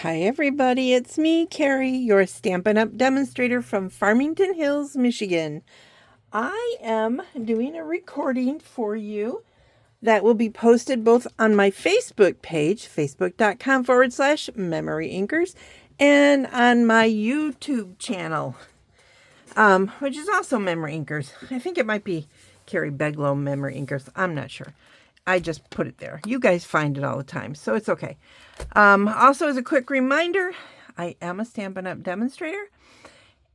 Hi everybody, it's me, Karie, your Stampin' Up! Demonstrator from Farmington Hills, Michigan. I am doing a recording for you that will be posted both on my Facebook page, facebook.com/MemoryINKers, and on my YouTube channel, which is also MemoryINKers. I think it might be Karie Beglow MemoryINKers. I'm not sure. I just put it there. You guys find it all the time, so it's okay. Also, as a quick reminder, I am a Stampin' Up! Demonstrator.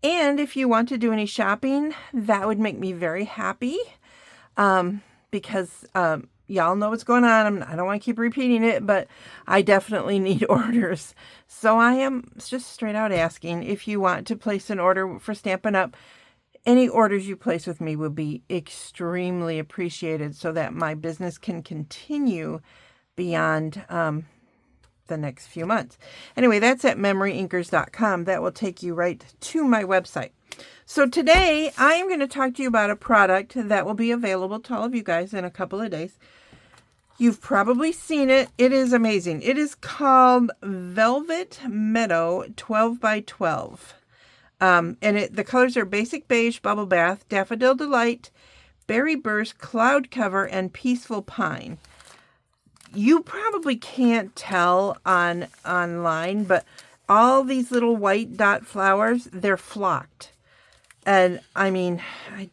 And if you want to do any shopping, that would make me very happy. Because y'all know what's going on. I don't want to keep repeating it, but I definitely need orders. So I am just straight out asking if you want to place an order for Stampin' Up! Any orders you place with me would be extremely appreciated so that my business can continue beyond the next few months. Anyway, that's at MemoryINKers.com. That will take you right to my website. So today I am going to talk to you about a product that will be available to all of you guys in a couple of days. You've probably seen it. It is amazing. It is called Velvet Meadow 12 by 12. And the colors are Basic Beige, Bubble Bath, Daffodil Delight, Berry Burst, Cloud Cover, and Peaceful Pine. You probably can't tell online, but all these little white dot flowers, they're flocked. And I mean, I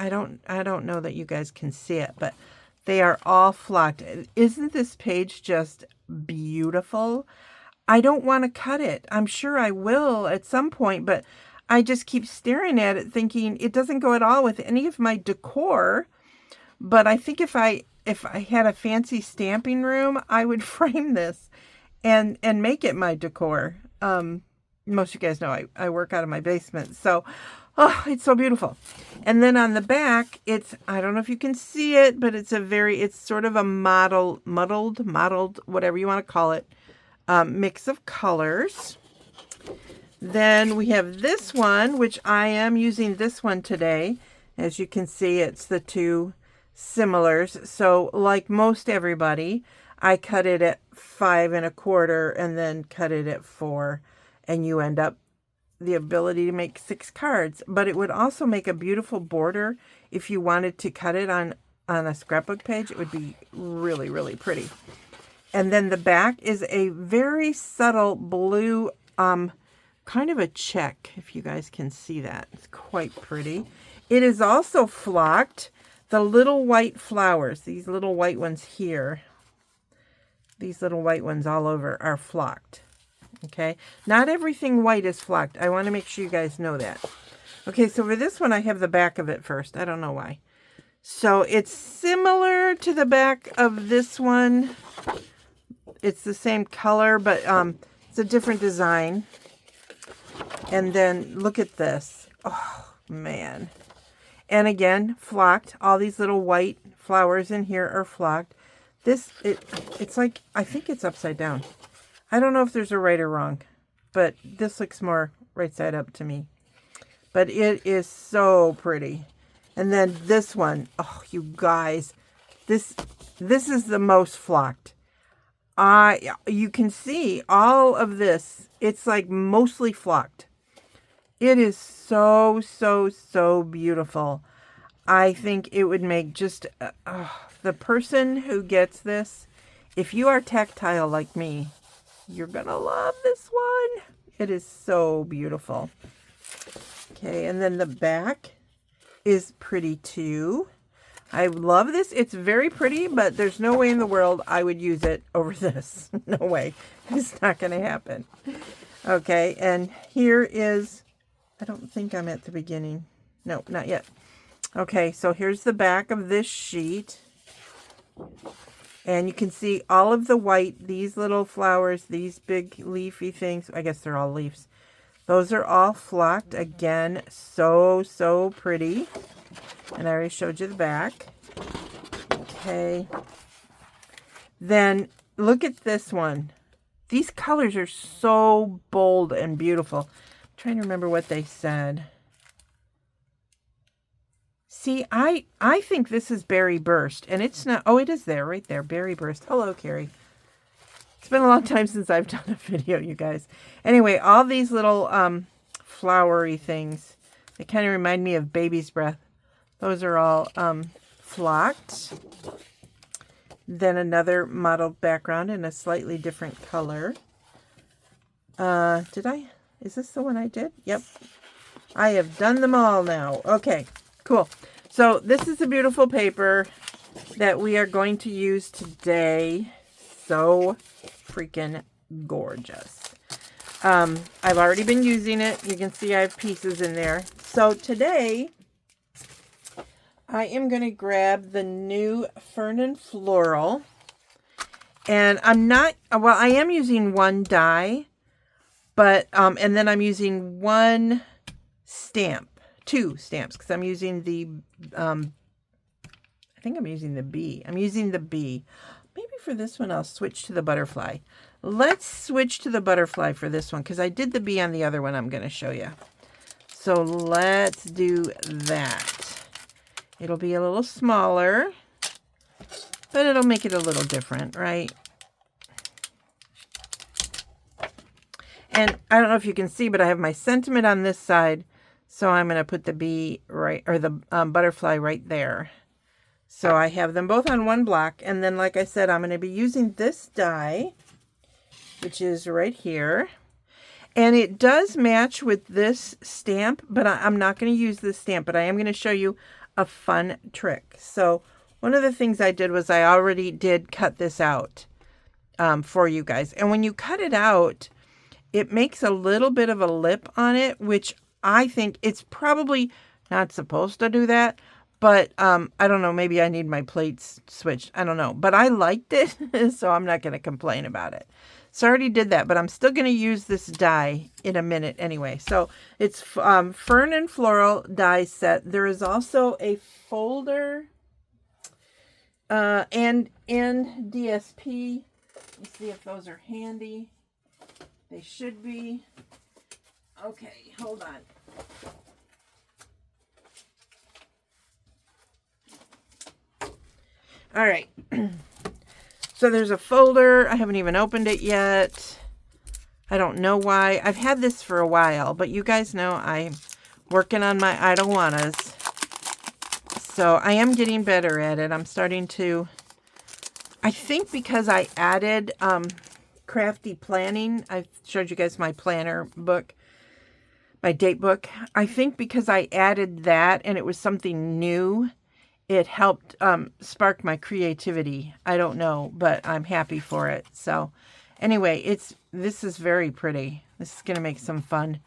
don't know that you guys can see it, but they are all flocked. Isn't this page just beautiful? I don't want to cut it. I'm sure I will at some point, but I just keep staring at it thinking it doesn't go at all with any of my decor. But I think if I had a fancy stamping room, I would frame this and make it my decor. Most of you guys know I work out of my basement. So, oh, it's so beautiful. And then on the back, I don't know if you can see it, but it's sort of a muddled, whatever you want to call it, mix of colors. Then we have this one, which I am using this one today. As you can see, it's the two similars. So like most everybody, I cut it at 5 1/4 and then cut it at 4, and you end up the ability to make 6 cards. But it would also make a beautiful border if you wanted to cut it on a scrapbook page. It would be really, really pretty. And then the back is a very subtle blue, kind of a check, if you guys can see that. It's quite pretty. It is also flocked. The little white flowers, these little white ones here, these little white ones all over are flocked. Okay, not everything white is flocked. I want to make sure you guys know that. Okay, so for this one, I have the back of it first. I don't know why. So it's similar to the back of this one. It's the same color, but it's a different design. And then look at this. Oh, man. And again, flocked. All these little white flowers in here are flocked. It's like, I think it's upside down. I don't know if there's a right or wrong, but this looks more right side up to me. But it is so pretty. And then this one, oh, you guys, this is the most flocked. You can see all of this. It's like mostly flocked. It is so, so, so beautiful. I think it would make just the person who gets this, if you are tactile like me, you're going to love this one. It is so beautiful. Okay, and then the back is pretty too. I love this. It's very pretty, but there's no way in the world I would use it over this. No way. It's not going to happen. Okay, and here is, I don't think I'm at the beginning. No, not yet. Okay, so here's the back of this sheet. And you can see all of the white, these little flowers, these big leafy things. I guess they're all leaves. Those are all flocked. Again, so, so pretty. And I already showed you the back. Okay. Then look at this one. These colors are so bold and beautiful. I'm trying to remember what they said. See, I think this is Berry Burst, and it's not. Oh, it is there, right there. Berry Burst. Hello, Karie. It's been a long time since I've done a video, you guys. Anyway, all these little flowery things, they kind of remind me of baby's breath. Those are all flocked. Then another mottled background in a slightly different color. Is this the one I did? Yep. I have done them all now. Okay, cool. So this is a beautiful paper that we are going to use today. So freaking gorgeous. I've already been using it. You can see I have pieces in there. So today I am going to grab the new Fern Floral. And I am using one die, but, and then I'm using two stamps, because I'm using the, I think I'm using the bee. I'm using the bee. Maybe for this one, I'll switch to the butterfly. Let's switch to the butterfly for this one, because I did the bee on the other one I'm going to show you. So let's do that. It'll be a little smaller, but it'll make it a little different, right? And I don't know if you can see, but I have my sentiment on this side. So I'm going to put the bee right, or the butterfly right there. So I have them both on one block. And then, like I said, I'm going to be using this die, which is right here. And it does match with this stamp, but I'm not going to use this stamp, but I am going to show you a fun trick. So one of the things I did was I already did cut this out for you guys. And when you cut it out, it makes a little bit of a lip on it, which I think it's probably not supposed to do that. But I don't know, maybe I need my plates switched. I don't know. But I liked it, so I'm not going to complain about it. So I already did that, but I'm still going to use this die in a minute anyway. So it's Fern and Floral die set. There is also a folder and DSP. Let's see if those are handy. They should be. Okay, hold on. All right. So there's a folder. I haven't even opened it yet. I don't know why. I've had this for a while, but you guys know I'm working on my I don't wannas. So I am getting better at it. I'm starting to, I think because I added crafty planning. I showed you guys my planner book, my date book. I think because I added that and it was something new, it helped spark my creativity. I don't know, but I'm happy for it. So anyway, this is very pretty. This is going to make some fun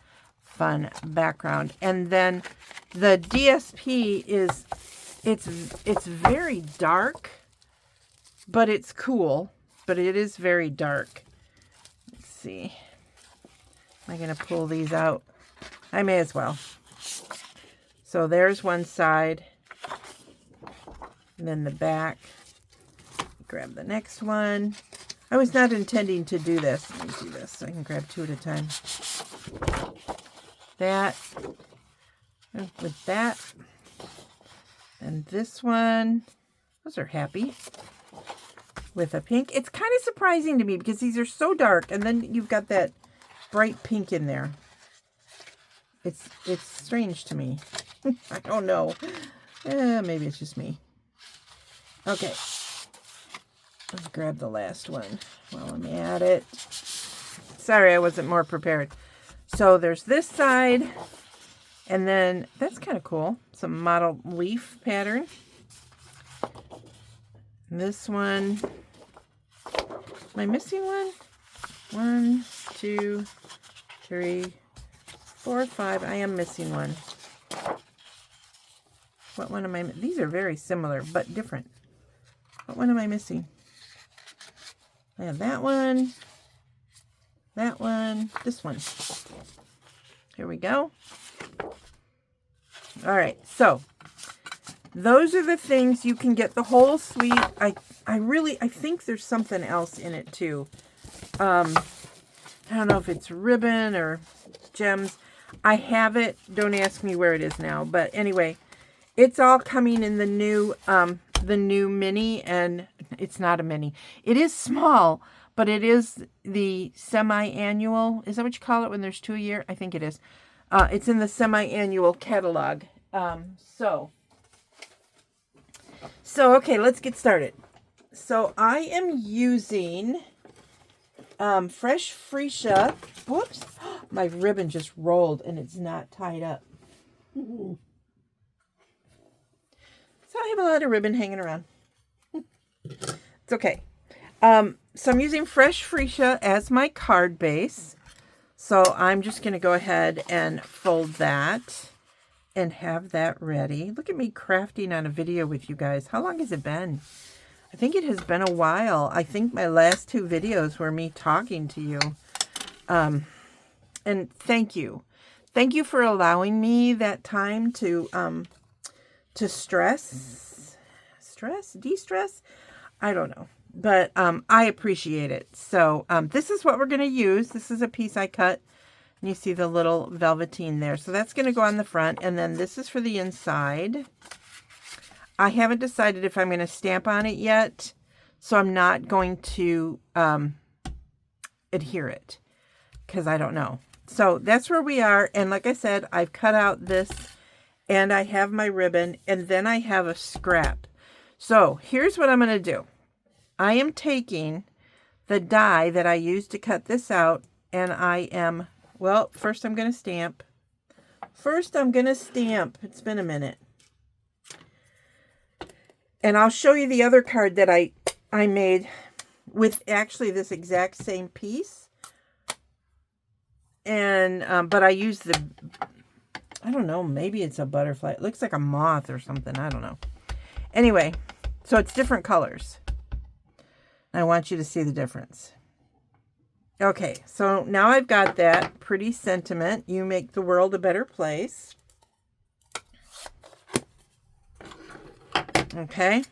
background. And then the DSP is, it's very dark, but it's cool, but it is very dark. Let's see. Am I going to pull these out? I may as well. So there's one side. And then the back. Grab the next one. I was not intending to do this. Let me do this so I can grab two at a time. That. With that. And this one. Those are happy. With a pink. It's kind of surprising to me because these are so dark. And then you've got that bright pink in there. It's strange to me. I don't know. Maybe it's just me. Okay, let's grab the last one while I'm at it. Sorry, I wasn't more prepared. So there's this side, and then that's kind of cool. Some model leaf pattern. This one, am I missing one? 1, 2, 3, 4, 5. I am missing one. What one am I? These are very similar, but different. What one am I missing? I have that one, this one. Here we go. All right, so those are the things you can get the whole suite. I think there's something else in it too. I don't know if it's ribbon or gems. I have it. Don't ask me where it is now, but anyway, it's all coming in the new mini, and it's not a mini. It is small, but it is the semi-annual. Is that what you call it when there's 2 a year? I think it is. It's in the semi-annual catalog. So okay, let's get started. So I am using Fresh Freesia. Whoops, my ribbon just rolled and it's not tied up. So I have a lot of ribbon hanging around. It's okay. So I'm using Fresh Freesia as my card base. So I'm just going to go ahead and fold that and have that ready. Look at me crafting on a video with you guys. How long has it been? I think it has been a while. I think my last 2 videos were me talking to you. And thank you. Thank you for allowing me that time to de-stress. I don't know. But I appreciate it. So this is what we're going to use. This is a piece I cut. And you see the little velveteen there. So that's going to go on the front. And then this is for the inside. I haven't decided if I'm going to stamp on it yet. So I'm not going to adhere it. Because I don't know. So that's where we are. And like I said, I've cut out this. And I have my ribbon. And then I have a scrap. So here's what I'm going to do. I am taking the die that I used to cut this out, and I am, well, first I'm going to stamp. It's been a minute. And I'll show you the other card that I made with actually this exact same piece. And, but I used I don't know, maybe it's a butterfly. It looks like a moth or something. I don't know. Anyway, so it's different colors. I want you to see the difference. Okay, so now I've got that pretty sentiment. You make the world a better place. Okay,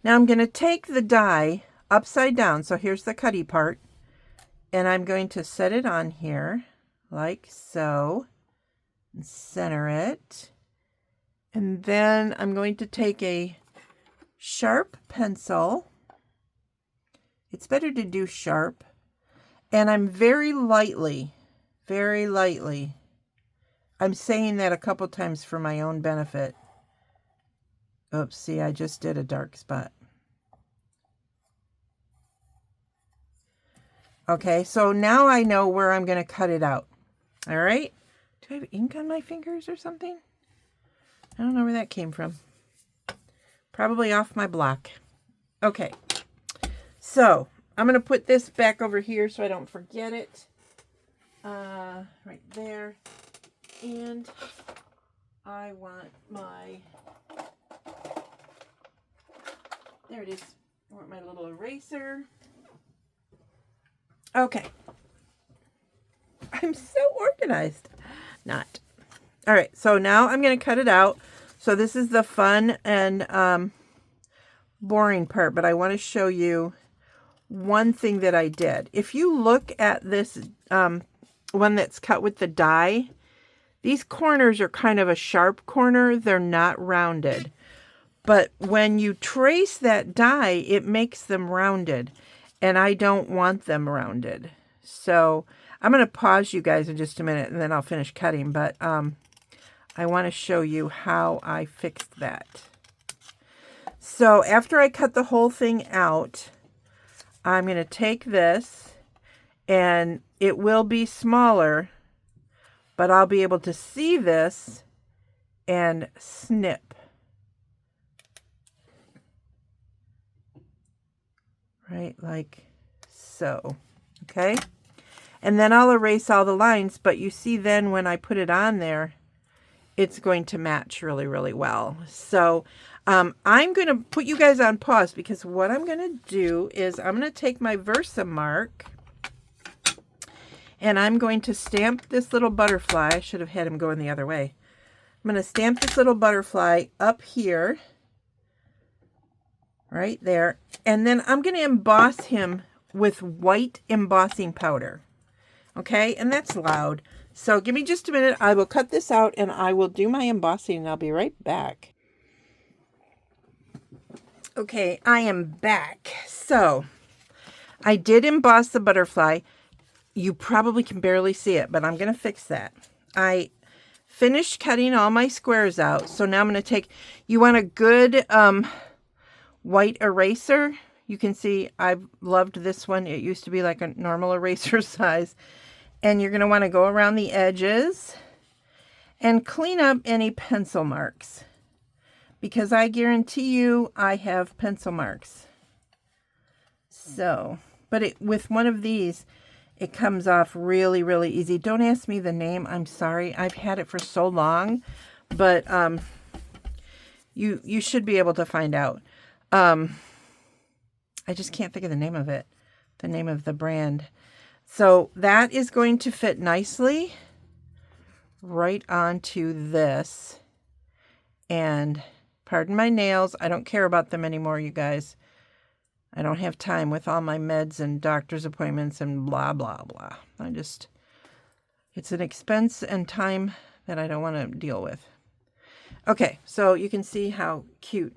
now I'm going to take the die upside down. So here's the cutty part. And I'm going to set it on here like so. And center it. And then I'm going to take a sharp pencil. It's better to do sharp. And I'm very lightly, I'm saying that a couple times for my own benefit. Oops, see, I just did a dark spot. Okay, so now I know where I'm going to cut it out. All right. Do I have ink on my fingers or something? I don't know where that came from. Probably off my block. Okay. So, I'm going to put this back over here so I don't forget it. Right there. And I want my... There it is. I want my little eraser. Okay. I'm so organized. Not. All right. So now I'm going to cut it out. So this is the fun and boring part, but I want to show you one thing that I did. If you look at this one that's cut with the die, these corners are kind of a sharp corner. They're not rounded. But when you trace that die, it makes them rounded. And I don't want them rounded. So I'm going to pause you guys in just a minute and then I'll finish cutting. But I want to show you how I fixed that. So after I cut the whole thing out, I'm going to take this and it will be smaller, but I'll be able to see this and snip. Right, like so. Okay. And then I'll erase all the lines, but you see then when I put it on there, it's going to match really, really well. So I'm going to put you guys on pause because what I'm going to do is I'm going to take my Versamark and I'm going to stamp this little butterfly. I should have had him going the other way. I'm going to stamp this little butterfly up here, right there. And then I'm going to emboss him with white embossing powder. Okay, and that's loud. So give me just a minute. I will cut this out and I will do my embossing and I'll be right back. Okay, I am back. So I did emboss the butterfly. You probably can barely see it, but I'm going to fix that. I finished cutting all my squares out. So now I'm going to take, you want a good white eraser. You can see I've loved this one. It used to be like a normal eraser size. And you're going to want to go around the edges and clean up any pencil marks, because I guarantee you I have pencil marks. So, but with one of these, it comes off really, really easy. Don't ask me the name. I'm sorry. I've had it for so long, but you should be able to find out. I just can't think of the name of it, the name of the brand. So that is going to fit nicely right onto this. And pardon my nails. I don't care about them anymore, you guys. I don't have time with all my meds and doctor's appointments and blah, blah, blah. It's an expense and time that I don't want to deal with. Okay, so you can see how cute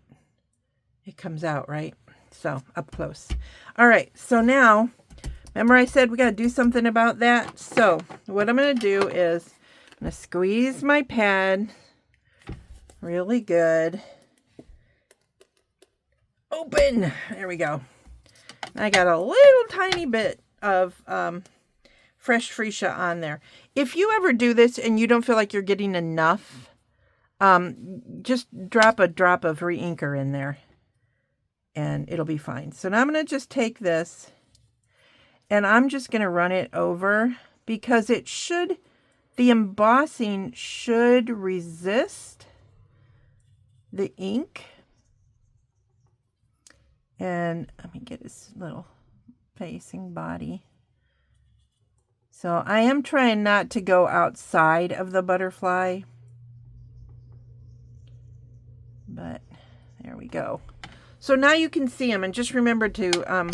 it comes out, right? So up close. All right, so now, remember I said we got to do something about that? So what I'm going to do is I'm going to squeeze my pad really good. Open. There we go. I got a little tiny bit of fresh freesia on there. If you ever do this and you don't feel like you're getting enough, just drop a drop of re-inker in there and it'll be fine. So now I'm going to just take this and I'm just going to run it over, because the embossing should resist the ink. And let me get his little facing body. So I am trying not to go outside of the butterfly, but there we go. So now you can see them, and just remember to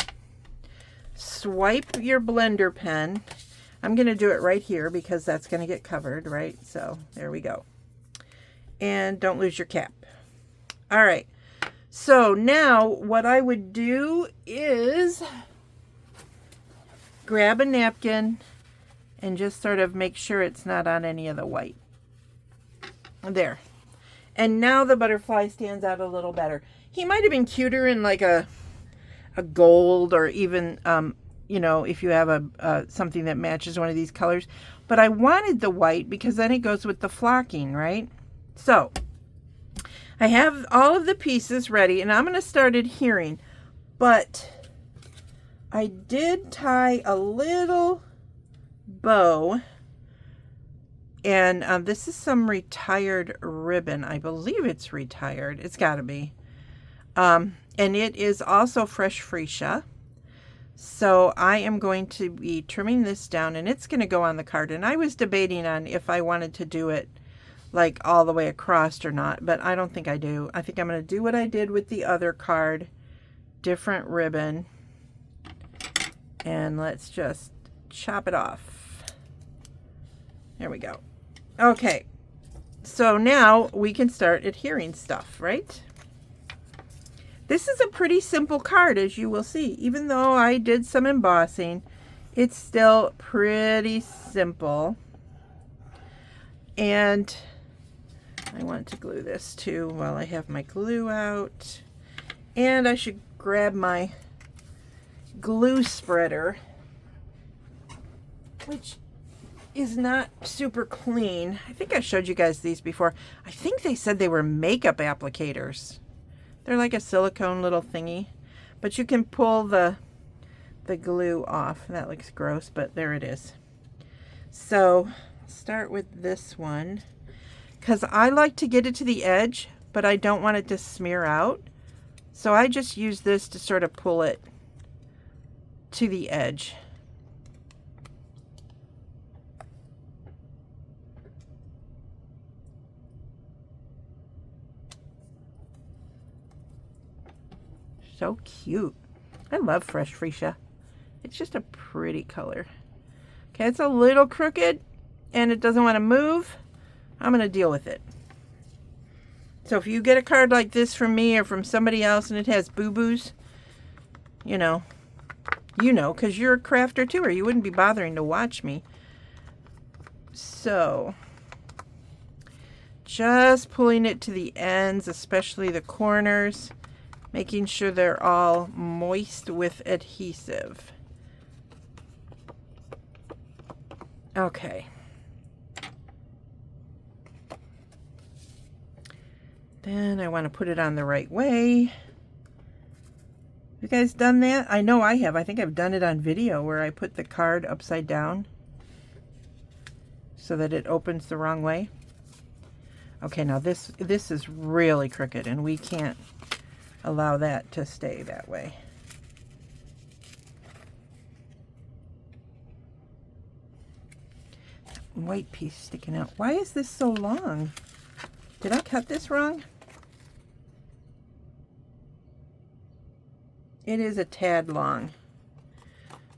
swipe your blender pen. I'm going to do it right here because that's going to get covered, right? So there we go. And don't lose your cap. All right. So now what I would do is grab a napkin and just sort of make sure it's not on any of the white. There. And now the butterfly stands out a little better. He might have been cuter in like a gold, or even, you know, if you have a something that matches one of these colors. But I wanted the white because then it goes with the flocking, right? So I have all of the pieces ready, and I'm going to start adhering, but I did tie a little bow, and this is some retired ribbon. I believe it's retired. It's got to be. And it is also fresh freesia. So I am going to be trimming this down, and it's going to go on the card. And I was debating on if I wanted to do it like all the way across or not, but I don't think I do. I think I'm going to do what I did with the other card, different ribbon, and let's just chop it off. There we go. Okay, so now we can start adhering stuff, right? This is a pretty simple card, as you will see. Even though I did some embossing, it's still pretty simple. And I want to glue this too while I have my glue out. And I should grab my glue spreader, which is not super clean. I think I showed you guys these before. I think they said they were makeup applicators. They're like a silicone little thingy, but you can pull the glue off. That looks gross, but there it is. So start with this one, because I like to get it to the edge, but I don't want it to smear out. So I just use this to sort of pull it to the edge. So cute. I love fresh freesia. It's just a pretty color. Okay, it's a little crooked and it doesn't want to move. I'm going to deal with it. So if you get a card like this from me or from somebody else and it has boo-boos, you know, You know, because you're a crafter too, or you wouldn't be bothering to watch me. So, just pulling it to the ends, especially the corners, making sure they're all moist with adhesive. Okay. Then I want to put it on the right way. You guys done that? I know I have. I think I've done it on video where I put the card upside down so that it opens the wrong way. Okay, now this is really crooked and we can't allow that to stay that way. White piece sticking out. Why is this so long? Did I cut this wrong? It is a tad long.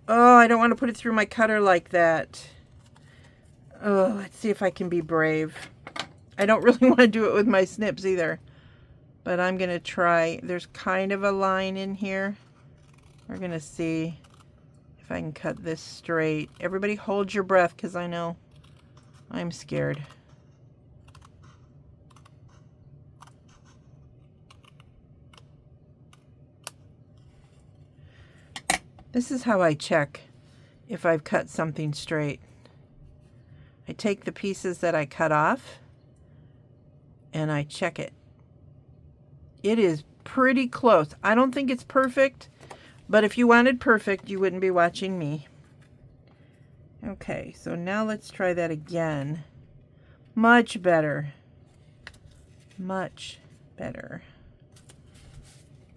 Oh, I don't want to put it through my cutter like that. Oh, let's see if I can be brave. I don't really want to do it with my snips either. But I'm going to try. There's kind of a line in here. We're going to see if I can cut this straight. Everybody hold your breath because I know I'm scared. This is how I check if I've cut something straight. I take the pieces that I cut off and I check it. It is pretty close. I don't think it's perfect, but if you wanted perfect, you wouldn't be watching me. Okay, so now let's try that again. Much better. Much better.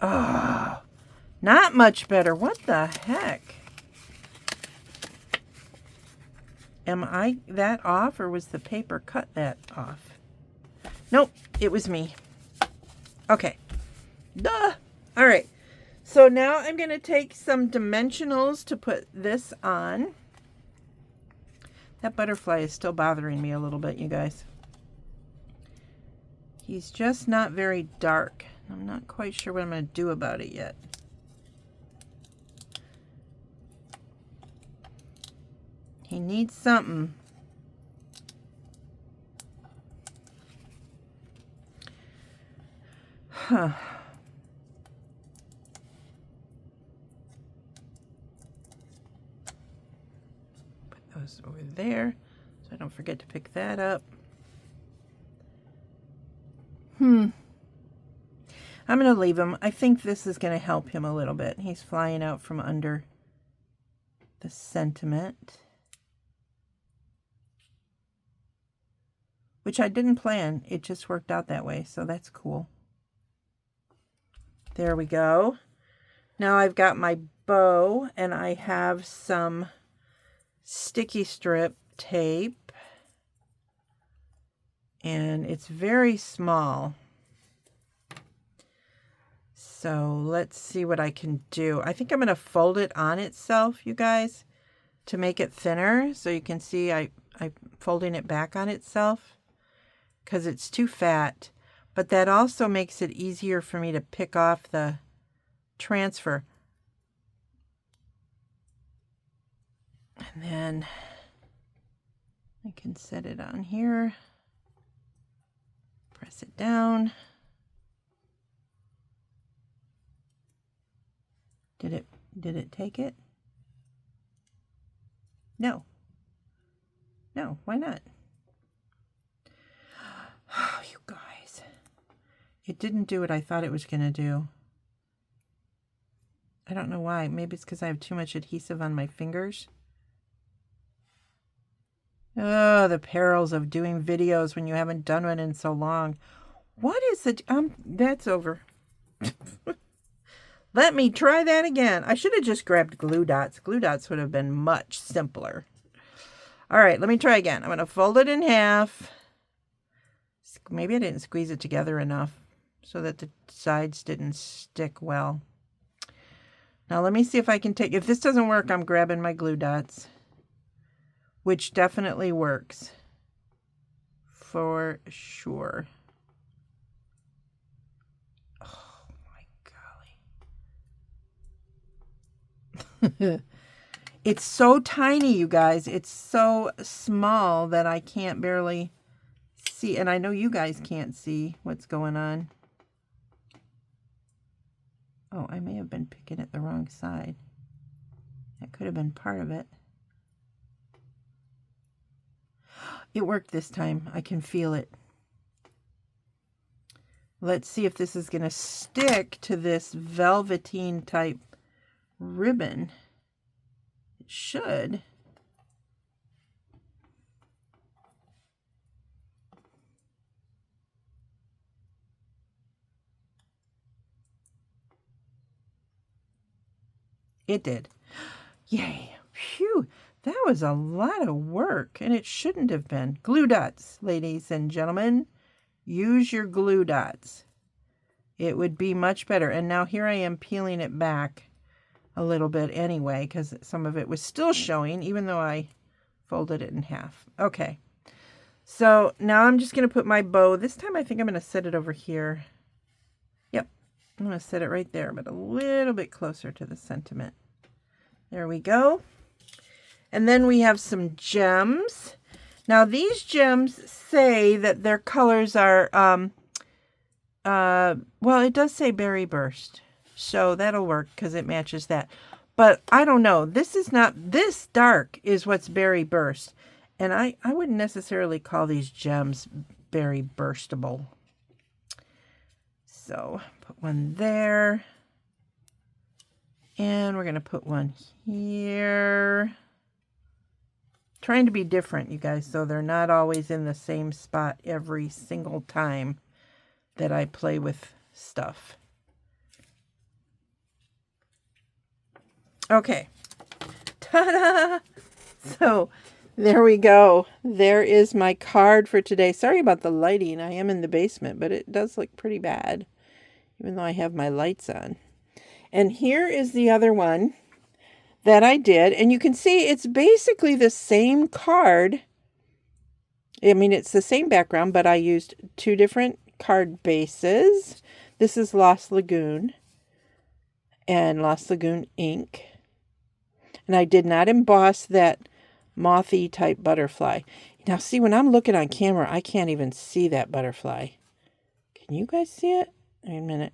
Oh, not much better. What the heck? Am I that off, or was the paper cut that off? Nope, it was me. Okay. Duh. All right. So now I'm going to take some dimensionals to put this on. That butterfly is still bothering me a little bit, you guys. He's just not very dark. I'm not quite sure what I'm going to do about it yet. He needs something. Huh. Put those over there so I don't forget to pick that up. I'm going to leave him. I think this is going to help him a little bit. He's flying out from under the sentiment, which I didn't plan. It just worked out that way, so that's cool. There we go. Now I've got my bow, and I have some sticky strip tape, and it's very small. So let's see what I can do. I think I'm going to fold it on itself, you guys, to make it thinner. So you can see I'm folding it back on itself because it's too fat. But that also makes it easier for me to pick off the transfer. And then I can set it on here, press it down. Did it take it? No. No, why not? Oh, you guys. It didn't do what I thought it was going to do. I don't know why. Maybe it's because I have too much adhesive on my fingers. Oh, the perils of doing videos when you haven't done one in so long. What is it? That's over. Let me try that again. I should have just grabbed glue dots. Glue dots would have been much simpler. All right, let me try again. I'm going to fold it in half. Maybe I didn't squeeze it together enough so that the sides didn't stick well. Now let me see if I can take, if this doesn't work, I'm grabbing my glue dots, which definitely works for sure. Oh my golly. It's so tiny, you guys. It's so small that I can't barely see. And I know you guys can't see what's going on. Oh, I may have been picking it the wrong side. That could have been part of it. It worked this time. I can feel it. Let's see if this is going to stick to this velveteen type ribbon. It should. It did. Yay. Phew. That was a lot of work, and it shouldn't have been. Glue dots, ladies and gentlemen. Use your glue dots. It would be much better. And now here I am peeling it back a little bit anyway, because some of it was still showing, even though I folded it in half. Okay. So now I'm just going to put my bow. This time I think I'm going to set it over here. Yep. I'm going to set it right there, but a little bit closer to the sentiment. There we go. And then we have some gems. Now these gems say that their colors are, well, it does say Berry Burst. So that'll work because it matches that. But I don't know. This is not, this dark is what's Berry Burst. And I wouldn't necessarily call these gems Berry Burstable. So put one there. And we're going to put one here. Trying to be different, you guys, so they're not always in the same spot every single time that I play with stuff. Okay. Ta-da! So there we go. There is my card for today. Sorry about the lighting. I am in the basement, but it does look pretty bad, even though I have my lights on. And here is the other one that I did. And you can see it's basically the same card. I mean, it's the same background, but I used two different card bases. This is Lost Lagoon and Lost Lagoon ink. And I did not emboss that mothy type butterfly. Now, see, when I'm looking on camera, I can't even see that butterfly. Can you guys see it? Wait a minute.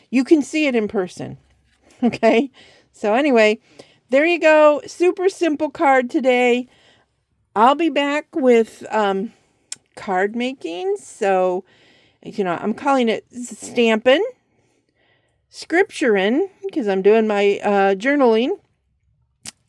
You can see it in person. Okay. So anyway, there you go. Super simple card today. I'll be back with card making. So, I'm calling it stamping, scripturing, because I'm doing my journaling,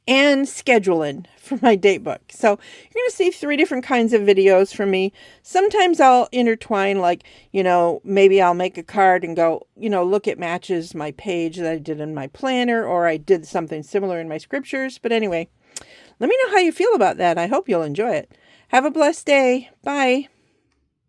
and scheduling for my date book. So you're going to see 3 different kinds of videos from me. Sometimes I'll intertwine, like, maybe I'll make a card and go, look, it matches my page that I did in my planner, or I did something similar in my scriptures. But anyway, let me know how you feel about that. I hope you'll enjoy it. Have a blessed day. Bye.